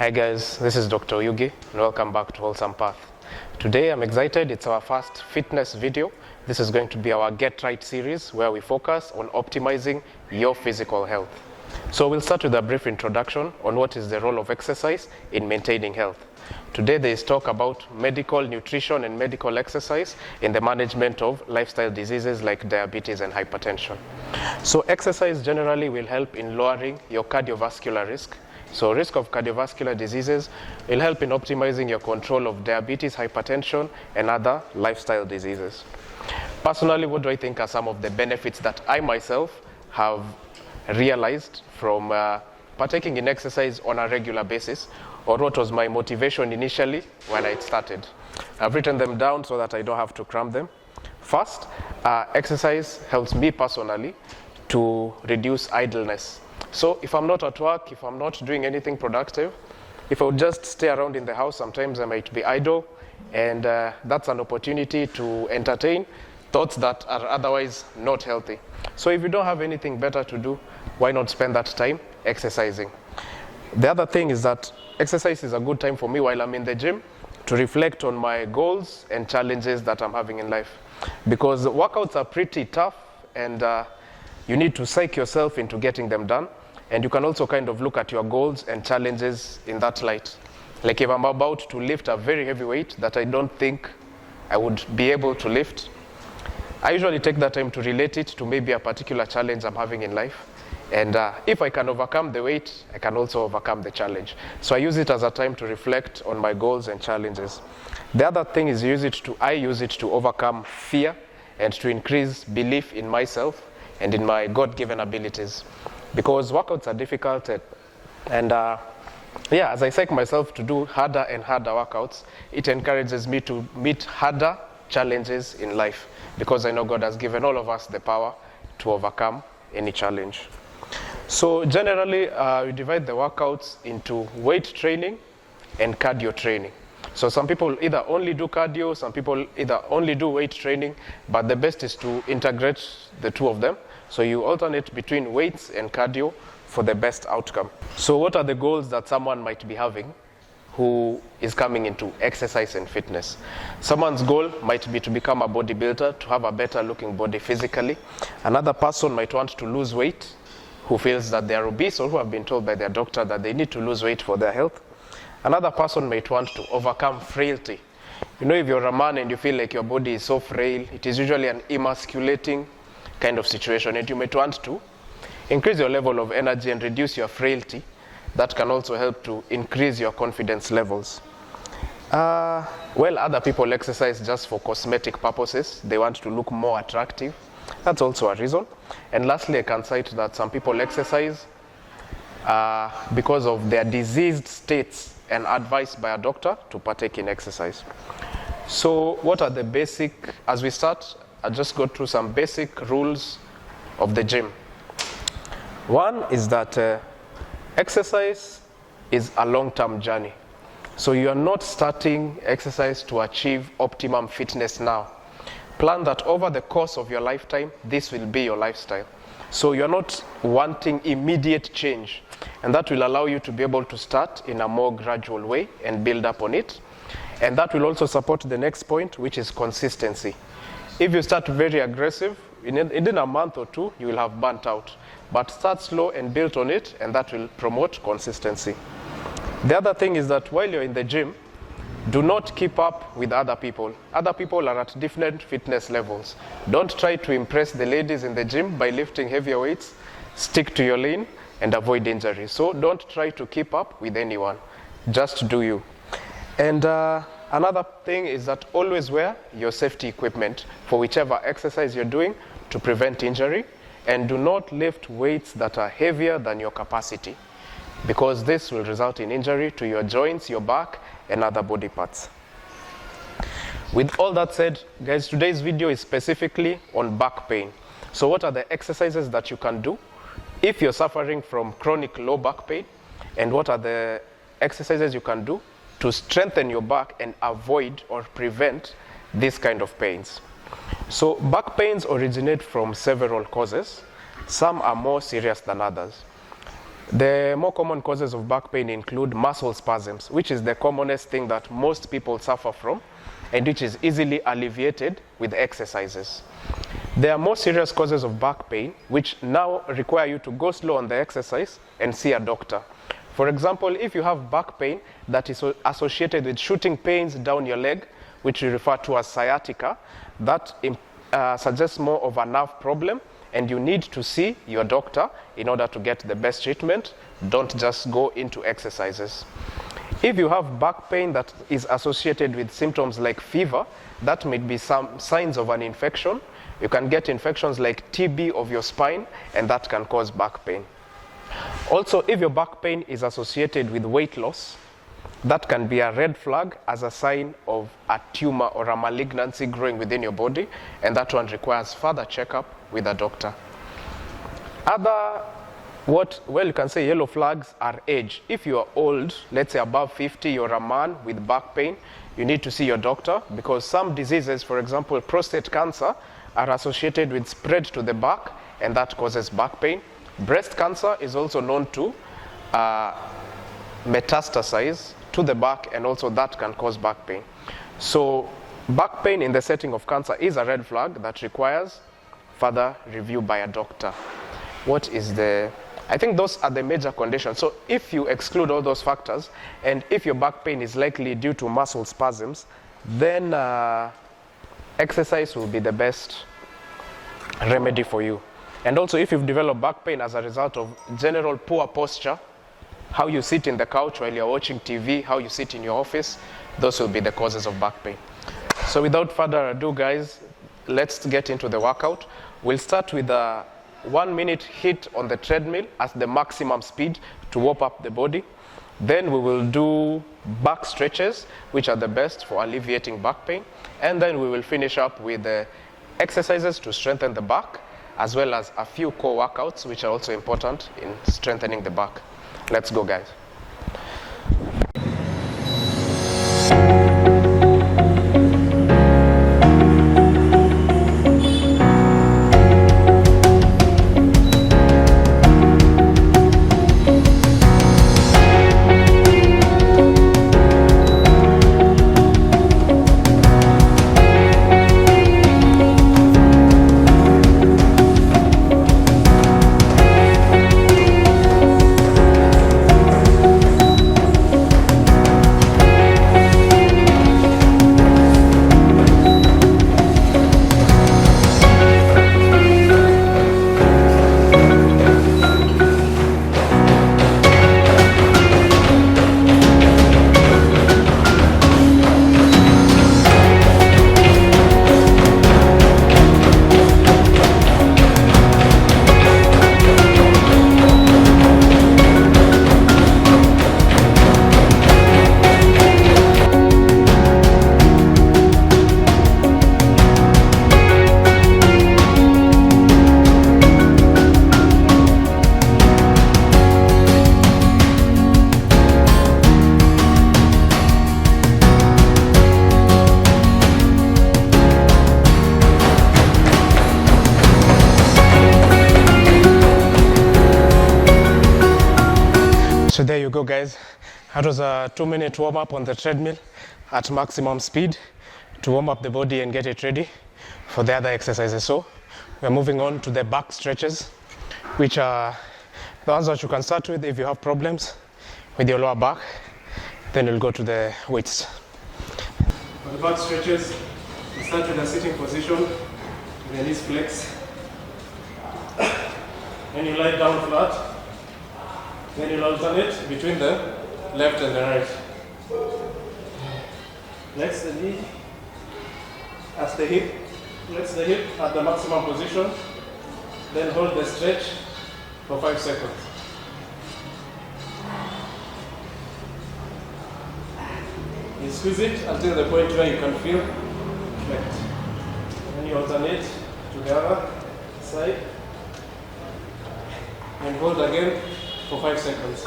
Hi guys, this is Dr. Yugi and welcome back to Wholesome Path. Today I'm excited, it's our first fitness video. This is going to be our Get Right series where we focus on optimizing your physical health. So we'll start with a brief introduction on what is the role of exercise in maintaining health. Today there is talk about medical nutrition and medical exercise in the management of lifestyle diseases like diabetes and hypertension. So exercise generally will help in lowering your cardiovascular risk. So risk of cardiovascular diseases will help in optimizing your control of diabetes, hypertension, and other lifestyle diseases. Personally, what do I think are some of the benefits that I myself have realized from partaking in exercise on a regular basis, or what was my motivation initially when I started? I've written them down so that I don't have to cram them. First, exercise helps me personally to reduce idleness. So if I'm not at work, if I'm not doing anything productive, if I would just stay around in the house, sometimes I might be idle, and that's an opportunity to entertain thoughts that are otherwise not healthy. So if you don't have anything better to do, why not spend that time exercising? The other thing is that exercise is a good time for me while I'm in the gym to reflect on my goals and challenges that I'm having in life. Because workouts are pretty tough, and you need to psych yourself into getting them done. And you can also kind of look at your goals and challenges in that light. Like if I'm about to lift a very heavy weight that I don't think I would be able to lift, I usually take that time to relate it to maybe a particular challenge I'm having in life. And if I can overcome the weight, I can also overcome the challenge. So I use it as a time to reflect on my goals and challenges. The other thing is I use it to overcome fear and to increase belief in myself and in my God-given abilities. Because workouts are difficult, and as I psych myself to do harder and harder workouts, it encourages me to meet harder challenges in life, because I know God has given all of us the power to overcome any challenge. So generally, we divide the workouts into weight training and cardio training. So some people either only do cardio, some people either only do weight training, but the best is to integrate the two of them. So you alternate between weights and cardio for the best outcome. So what are the goals that someone might be having who is coming into exercise and fitness? Someone's goal might be to become a bodybuilder, to have a better looking body physically. Another person might want to lose weight, who feels that they are obese or who have been told by their doctor that they need to lose weight for their health. Another person might want to overcome frailty. You know, if you're a man and you feel like your body is so frail, it is usually an emasculating kind of situation, and you might want to increase your level of energy and reduce your frailty. That can also help to increase your confidence levels. Other people exercise just for cosmetic purposes. They want to look more attractive. That's also a reason. And lastly, I can cite that some people exercise because of their diseased states and advised by a doctor to partake in exercise. So what are the basic, as we start, I'll just go through some basic rules of the gym. One is that exercise is a long-term journey. So you are not starting exercise to achieve optimum fitness now. Plan that over the course of your lifetime, this will be your lifestyle. So you're not wanting immediate change, and that will allow you to be able to start in a more gradual way and build up on it. And that will also support the next point, which is consistency. If you start very aggressive, in a month or two, you will have burnt out. But start slow and build on it, and that will promote consistency. The other thing is that while you're in the gym, do not keep up with other people. Other people are at different fitness levels. Don't try to impress the ladies in the gym by lifting heavier weights. Stick to your lane and avoid injury. So don't try to keep up with anyone. Just do you. And another thing is that always wear your safety equipment for whichever exercise you're doing to prevent injury, and do not lift weights that are heavier than your capacity, because this will result in injury to your joints, your back, and other body parts. With all that said, guys, today's video is specifically on back pain. So what are the exercises that you can do if you're suffering from chronic low back pain, and what are the exercises you can do to strengthen your back and avoid or prevent this kind of pains. So back pains originate from several causes. Some are more serious than others. The more common causes of back pain include muscle spasms, which is the commonest thing that most people suffer from and which is easily alleviated with exercises. There are more serious causes of back pain which now require you to go slow on the exercise and see a doctor. For example, if you have back pain that is associated with shooting pains down your leg, which we refer to as sciatica, that suggests more of a nerve problem, and you need to see your doctor in order to get the best treatment. Don't just go into exercises. If you have back pain that is associated with symptoms like fever, that may be some signs of an infection. You can get infections like TB of your spine, and that can cause back pain. Also, if your back pain is associated with weight loss, that can be a red flag as a sign of a tumor or a malignancy growing within your body, and that one requires further checkup with a doctor. You can say yellow flags are age. If you are old, let's say above 50, you're a man with back pain, you need to see your doctor, because some diseases, for example, prostate cancer, are associated with spread to the back, and that causes back pain. Breast cancer is also known to metastasize to the back, and also that can cause back pain. So back pain in the setting of cancer is a red flag that requires further review by a doctor. I think those are the major conditions. So if you exclude all those factors, and if your back pain is likely due to muscle spasms, then exercise will be the best remedy for you. And also, if you've developed back pain as a result of general poor posture, how you sit in the couch while you're watching TV, how you sit in your office, those will be the causes of back pain. So without further ado, guys, let's get into the workout. We'll start with a 1 minute hit on the treadmill at the maximum speed to warm up the body. Then we will do back stretches, which are the best for alleviating back pain. And then we will finish up with exercises to strengthen the back, as well as a few core workouts, which are also important in strengthening the back. Let's go, guys. So there you go, guys. That was a 2 minute warm up on the treadmill at maximum speed to warm up the body and get it ready for the other exercises. So we're moving on to the back stretches, which are the ones that you can start with if you have problems with your lower back. Then you'll go to the weights. For the back stretches, we start with a sitting position with the knees flex. Then you lie down flat. Then you'll alternate between the left and the right. Flex the knee as the hip. Flex the hip at the maximum position. Then hold the stretch for 5 seconds. You squeeze it until the point where you can feel flex. Then you alternate to the other side. And hold again for 5 seconds.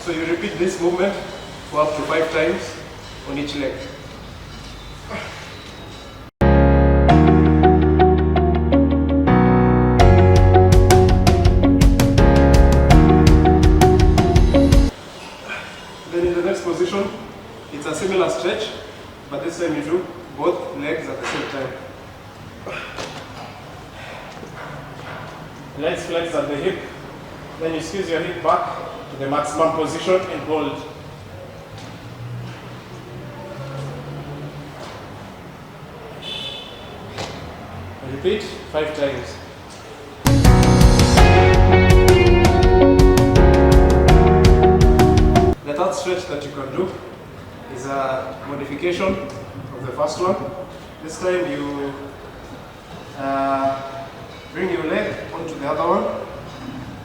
So you repeat this movement for up to 5 times on each leg. It's a similar stretch, but this time you do both legs at the same time. Legs flex at the hip, then you squeeze your hip back to the maximum position and hold. Repeat 5 times. The third stretch that you can do is a modification of the first one. This time you bring your leg onto the other one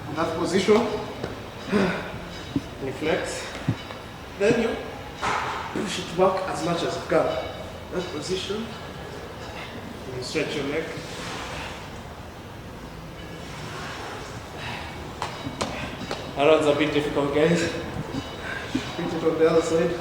in that position. You flex. Then you push it back as much as you can. That position. You stretch your leg. That one's a bit difficult, guys. Put it on the other side.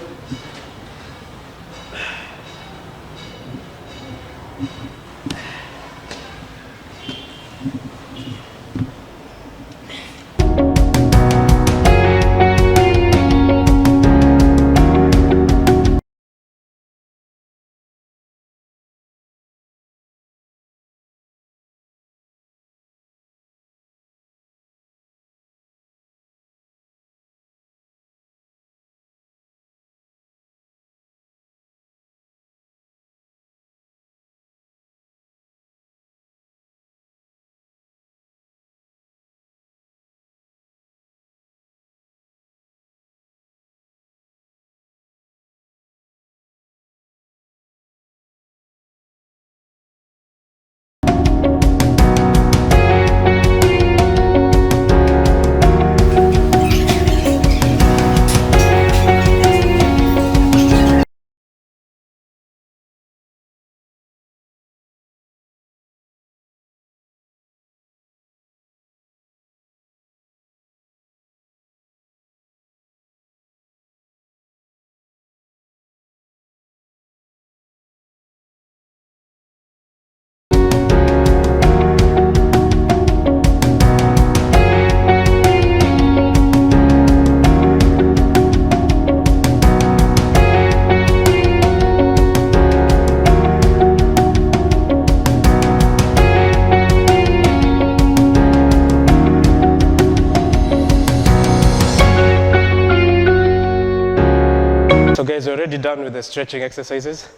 So guys, we're already done with the stretching exercises.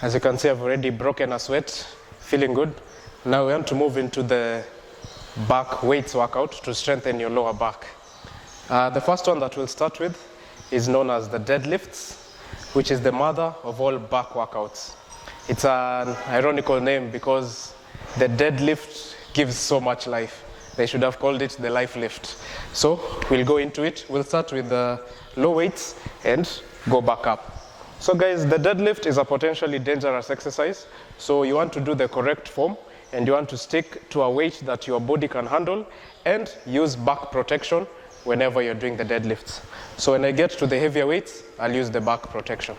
As you can see, I've already broken a sweat, feeling good. Now we want to move into the back weights workout to strengthen your lower back. The first one that we'll start with is known as the deadlifts, which is the mother of all back workouts. It's an ironical name because the deadlift gives so much life. They should have called it the life lift. So we'll go into it. We'll start with the low weights and go back up. So guys, the deadlift is a potentially dangerous exercise. So you want to do the correct form and you want to stick to a weight that your body can handle and use back protection whenever you're doing the deadlifts. So when I get to the heavier weights, I'll use the back protection.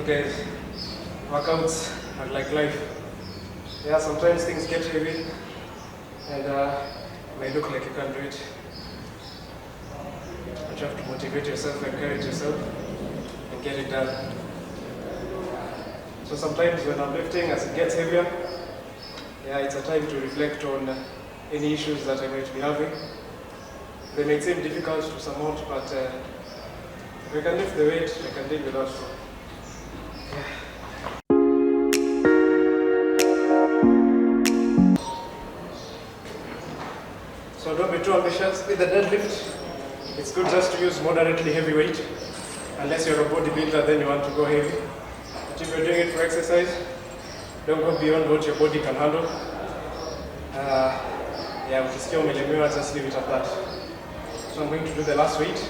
guys, workouts are like life. Yeah, sometimes things get heavy and it may look like you can't do it. But you have to motivate yourself, encourage yourself, and get it done. So sometimes when I'm lifting, as it gets heavier, yeah, it's a time to reflect on any issues that I might be having. They may seem difficult to surmount, but if I can lift the weight, I can deal with that. So don't be too ambitious with the deadlift. It's good just to use moderately heavy weight. Unless you're a bodybuilder, then you want to go heavy. But if you're doing it for exercise, don't go beyond what your body can handle. Yeah, ukisikia umelemewa, just leave it at that. So I'm going to do the last weight,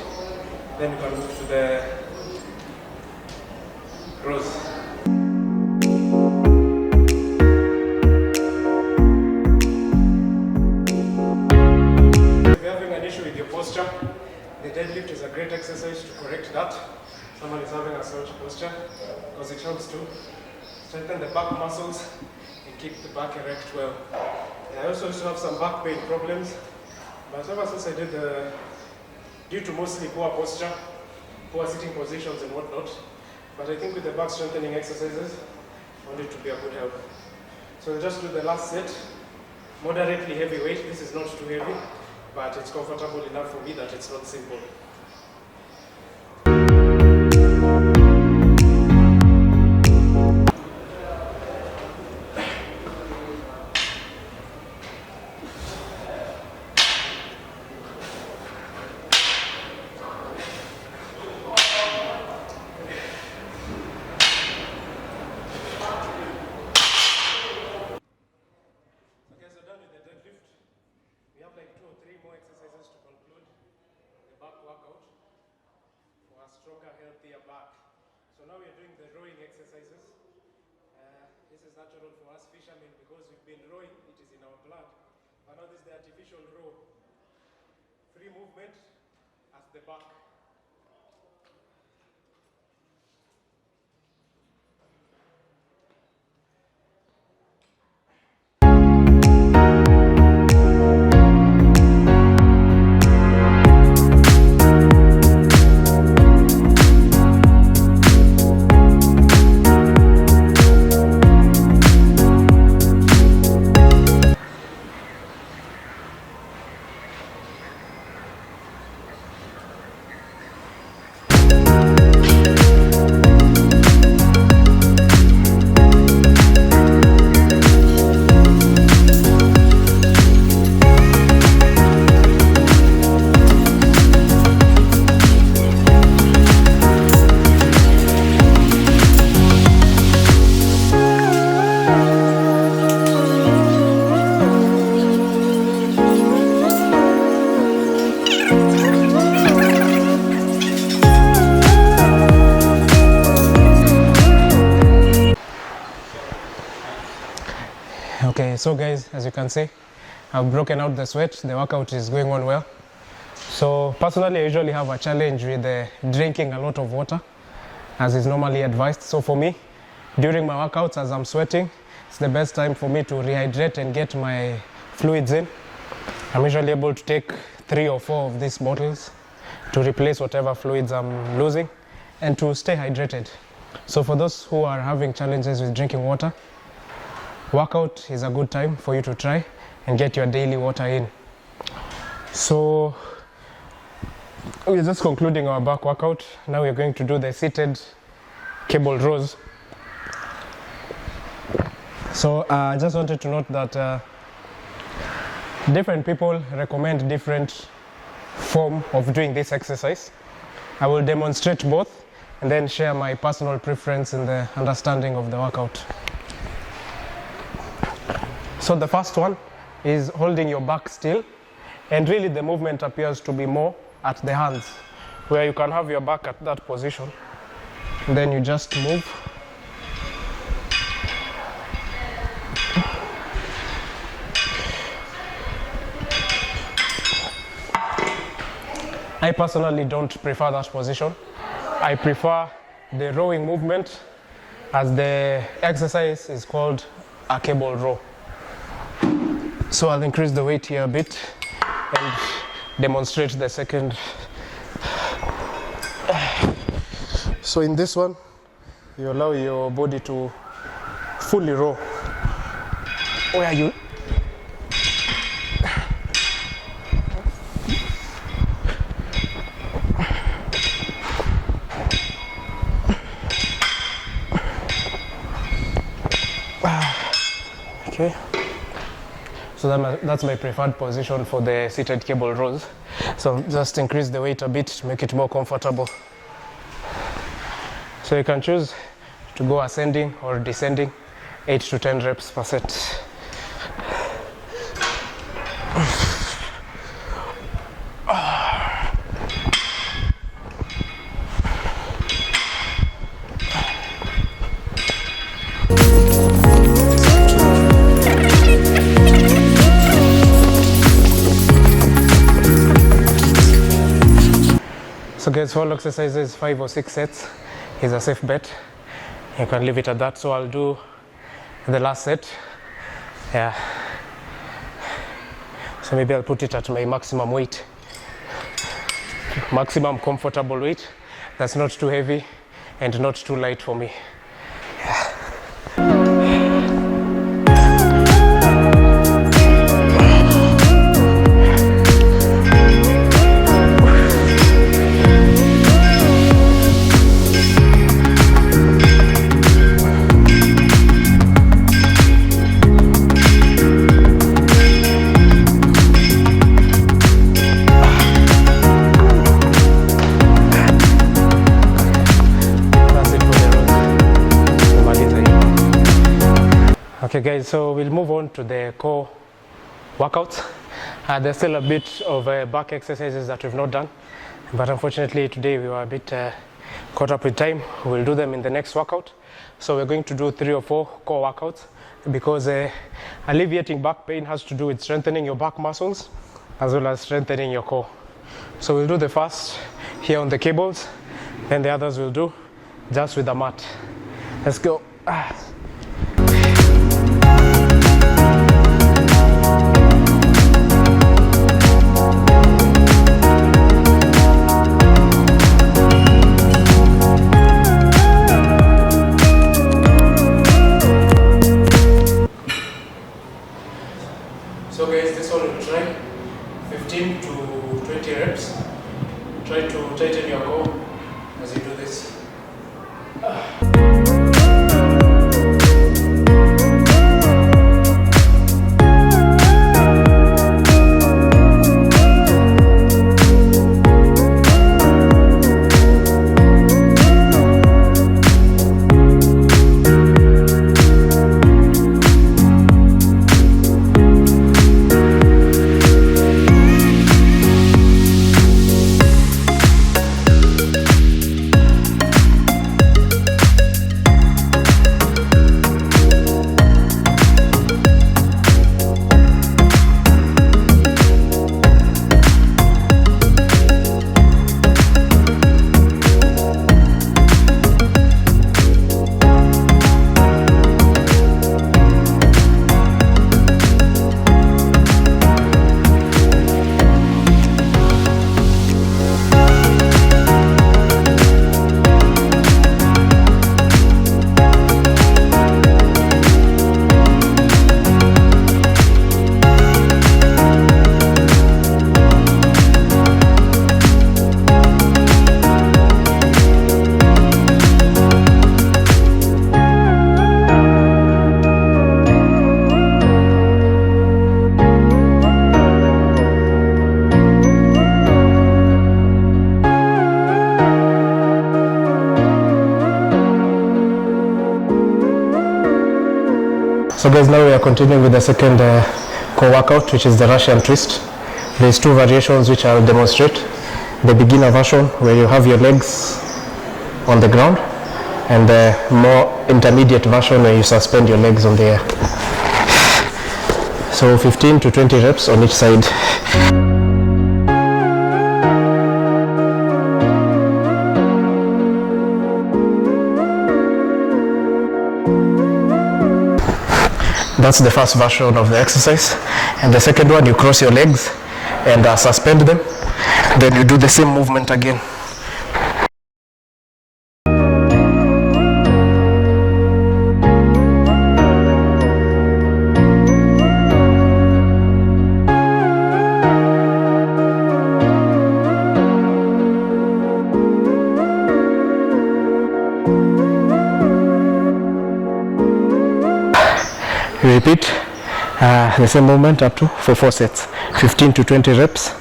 then we can move to the rows. If you're having an issue with your posture, the deadlift is a great exercise to correct that. Someone is having a slouch posture, because it helps to strengthen the back muscles and keep the back erect well. I also used to have some back pain problems, but ever since I did due to mostly poor posture, poor sitting positions and whatnot, but I think with the back strengthening exercises, I found it to be a good help. So I'll just do the last set, moderately heavy weight. This is not too heavy, but it's comfortable enough for me that it's not simple. We have like 2 or 3 more exercises to conclude the back workout for a stronger, healthier back. So now we are doing the rowing exercises. This is natural for us fishermen because we've been rowing, it is in our blood. But now this is the artificial row. Free movement at the back. Okay, so guys, as you can see, I've broken out the sweat. The workout is going on well. So personally, I usually have a challenge with drinking a lot of water, as is normally advised. So for me, during my workouts, as I'm sweating, it's the best time for me to rehydrate and get my fluids in. I'm usually able to take 3 or 4 of these bottles to replace whatever fluids I'm losing and to stay hydrated. So for those who are having challenges with drinking water, workout is a good time for you to try and get your daily water in. So we're just concluding our back workout. Now we're going to do the seated cable rows. So I just wanted to note that different people recommend different form of doing this exercise. I will demonstrate both and then share my personal preference in the understanding of the workout. So the first one is holding your back still, and really the movement appears to be more at the hands, where you can have your back at that position, and then you just move. I personally don't prefer that position. I prefer the rowing movement as the exercise is called a cable row. So I'll increase the weight here a bit and demonstrate the second. So in this one, you allow your body to fully row, where you okay. So that's my preferred position for the seated cable rows. So just increase the weight a bit to make it more comfortable. So you can choose to go ascending or descending, 8 to 10 reps per set. So guys, for all exercises, 5 or 6 sets is a safe bet. You can leave it at that. So I'll do the last set. Yeah. So maybe I'll put it at my maximum weight. Maximum comfortable weight. That's not too heavy and not too light for me. Okay guys, so we'll move on to the core workouts. There's still a bit of back exercises that we've not done, but unfortunately today we were a bit caught up with time. We'll do them in the next workout. So we're going to do 3 or 4 core workouts because alleviating back pain has to do with strengthening your back muscles as well as strengthening your core. So we'll do the first here on the cables, then the others we'll do just with the mat. Let's go. So guys, this one will try 15 to 20 reps. Try to tighten your core as you do this. So guys, now we are continuing with the second core workout, which is the Russian twist. There's 2 variations which I'll demonstrate. The beginner version, where you have your legs on the ground, and the more intermediate version where you suspend your legs on the air. So 15 to 20 reps on each side. That's the first version of the exercise. And the second one, you cross your legs and suspend them. Then you do the same movement again. Repeat the same movement up to for 4 sets, 15 to 20 reps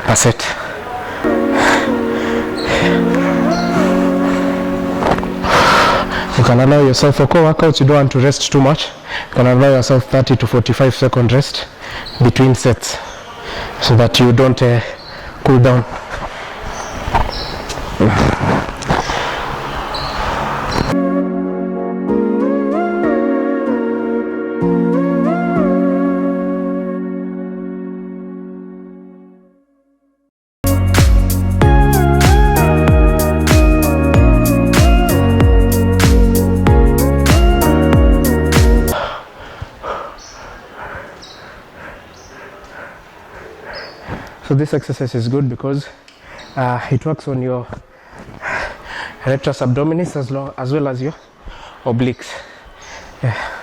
per set. You can allow yourself, for core workouts, you don't want to rest too much. You can allow yourself 30 to 45 second rest between sets so that you don't cool down. So this exercise is good because it works on your rectus abdominis as well as your obliques. Yeah.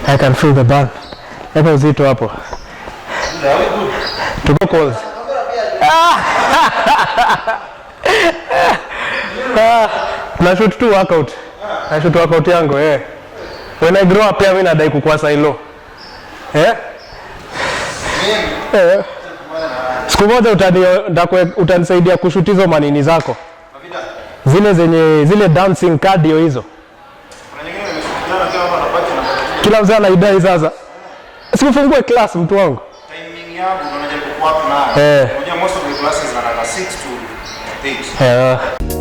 I can feel the burn. Weka uzito hapo. Tuko calls. Na shoot tu workout. Na shoot workout yangu When I grow up pia mimi nadai kukua sailo. Siku moja utanisaidia kushoot hizo manini zako. Zile dancing cardio hizo. Kila mzee anaidai sasa. Sifungue class mtu wangu. Timing yangu unajaribu kuwa na. Unajua most of the classes are 6 to 8.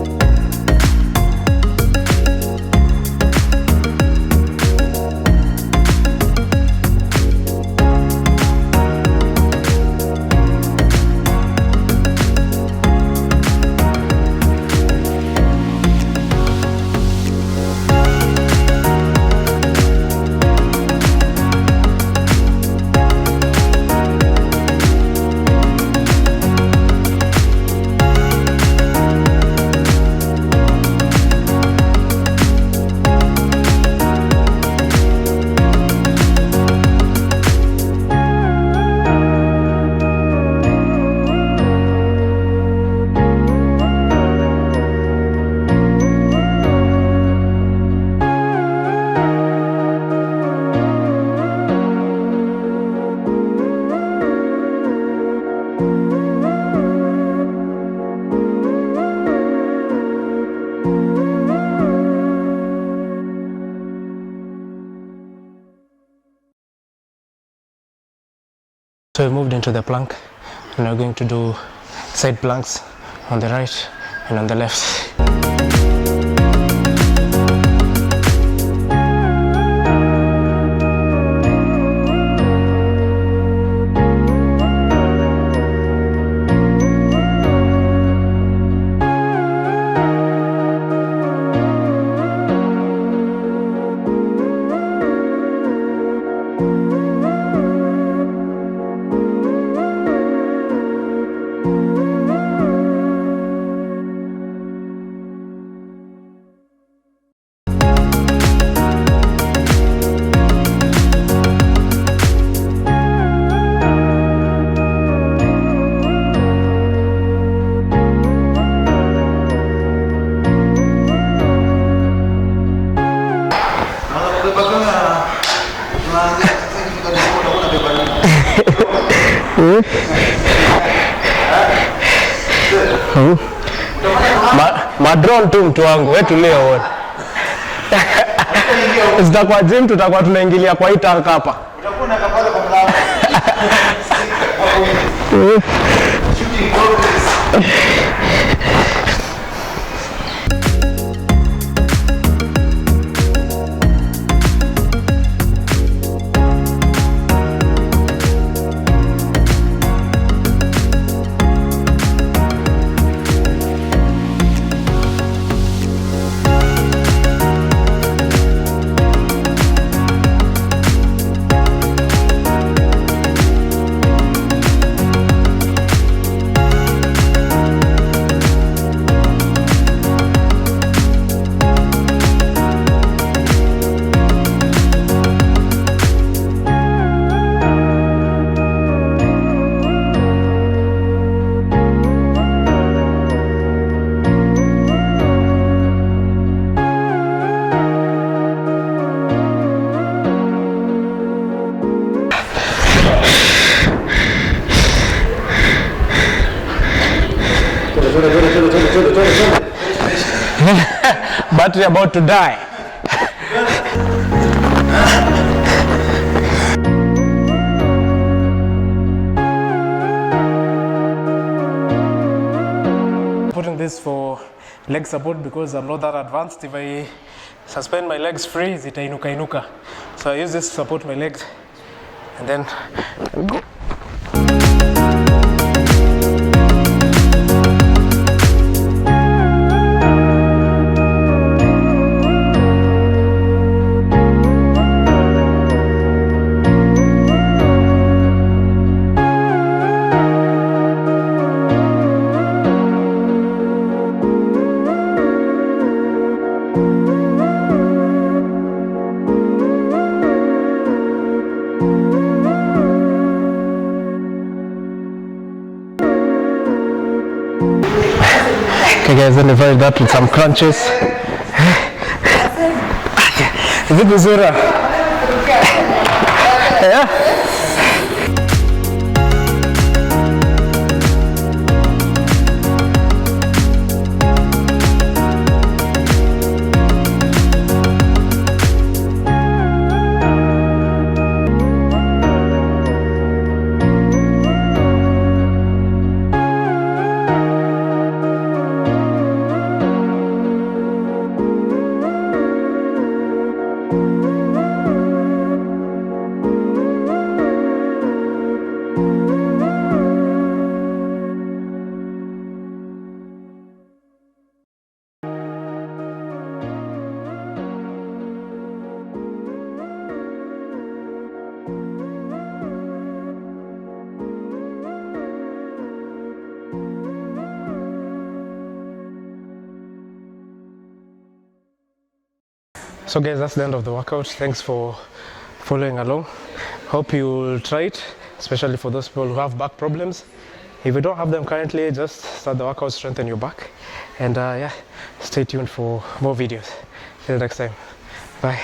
So we moved into the plank and we're going to do side planks on the right and on the left. Madron tu mtu wangu, wewe tulia uone. Zitakuwa gym, tutakuwa tunaingilia kwa hii tank hapa. Utakuwa na kapala kwa mlango. Battery about to die. Putting this for leg support because I'm not that advanced. If I suspend my legs free, zitainuka inuka. So I use this to support my legs and then go. Okay guys, then divide that with some crunches. Is it vizuri? Yeah. So guys, that's the end of the workout. Thanks for following along. Hope you'll try it, especially for those people who have back problems. If you don't have them currently, just start the workout, strengthen your back. And yeah, stay tuned for more videos. Till next time. Bye.